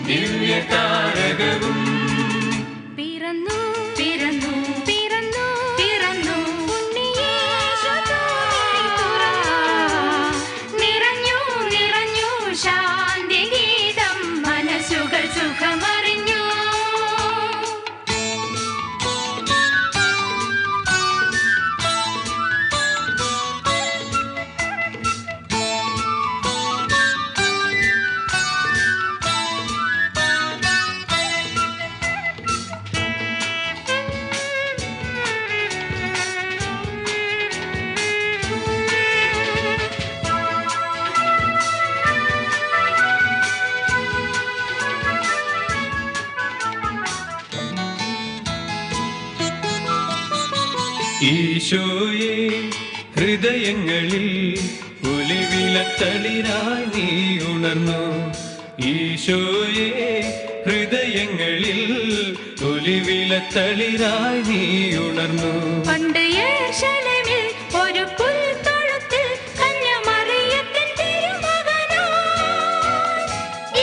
ദിവ്യ താരകവും പിറന്നു പിറന്നു പിറന്നു പിറന്നു ഉണ്ണിയേശു നിറഞ്ഞു നിറഞ്ഞു ശാന്തി ഗീതം മനസ്സുകൾ സുഖമറിഞ്ഞു. ഈശോയെ ഹൃദയങ്ങളിൽ ഒലിവിലത്തളിരായി നീ ഉണർന്നു. ഈശോയെ ഹൃദയങ്ങളിൽ ഒലിവിലത്തളിരായി നീ ഉണർന്നു. പണ്ട് യെരൂശലേമിൽ ഒരു പുൽത്തൊഴുത്തിൽ കന്യാമറിയത്തിൻ തിരുമകനായി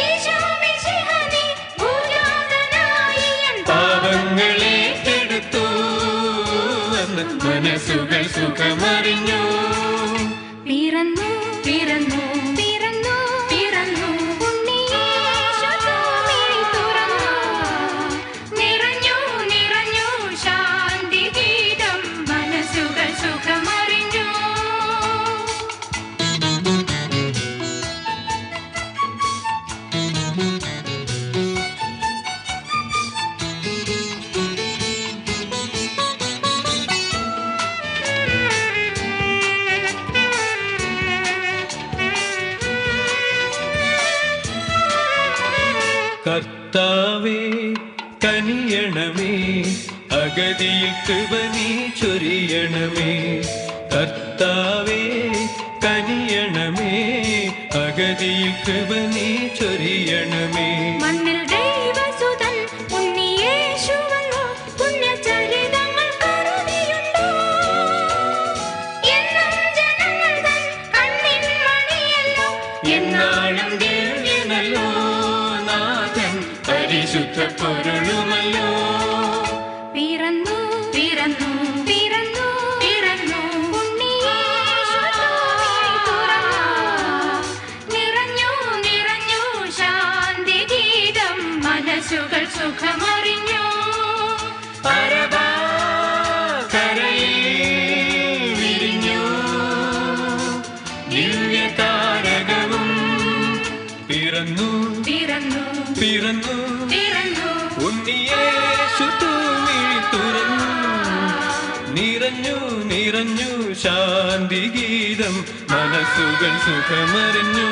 ഈശോ മിശിഹ നീ ഭൂജാതനായി എൻ പാപങ്ങളെ കെടുത്തു എന്ന് മനസ്സുകൾ സുഖമറിഞ്ഞു. പിറന്നു പിറന്നു പിറന്നു പിറന്നു ഉണ്ണിയേശു തുറന്നു നിറഞ്ഞു നിറഞ്ഞു ശാന്തി ഗീതം മനസ്സുകൾ സുഖമറിഞ്ഞു. കർത്താവേ കനിയണമേ, അഗതിയിൽ കൃപ നീ ചൊരിയണമേ. കർത്താവേ കനിയണമേ, അഗതിയിൽ കൃപ നീ ചൊരിയണമേ. മണ്ണിൽ ദൈവസുതൻ ഉണ്ണിയേശു വന്നു പുണ്യചരിതങ്ങൾ കരുതിയുണ്ടോ. എന്നും ജനങ്ങൾ തൻ കണ്ണിൻ മണിയല്ലോ, എന്നാളും ദിവ്യനല്ലോ നാഥൻ, പരിശുദ്ധ പൊരുളുമല്ലോ. പിറന്നു പിറന്നു പിറന്നു പിറന്നു ഉണ്ണിയേശു തുറന്നു നിറഞ്ഞു നിറഞ്ഞു ശാന്തി ഗീതം മനസ്സുകൾ സുഖമറിഞ്ഞു. പരമാകരയിൽ വിരിഞ്ഞു ദിവ്യ താരകവും. പിറന്നു പിറന്നു പിറന്നു പിറന്നു ഉണ്ണിയേശു തൂമിഴി തുറന്നു. നിറഞ്ഞു നിറഞ്ഞു ശാന്തി ഗീതം മനസ്സുകൾ സുഖമറിഞ്ഞു.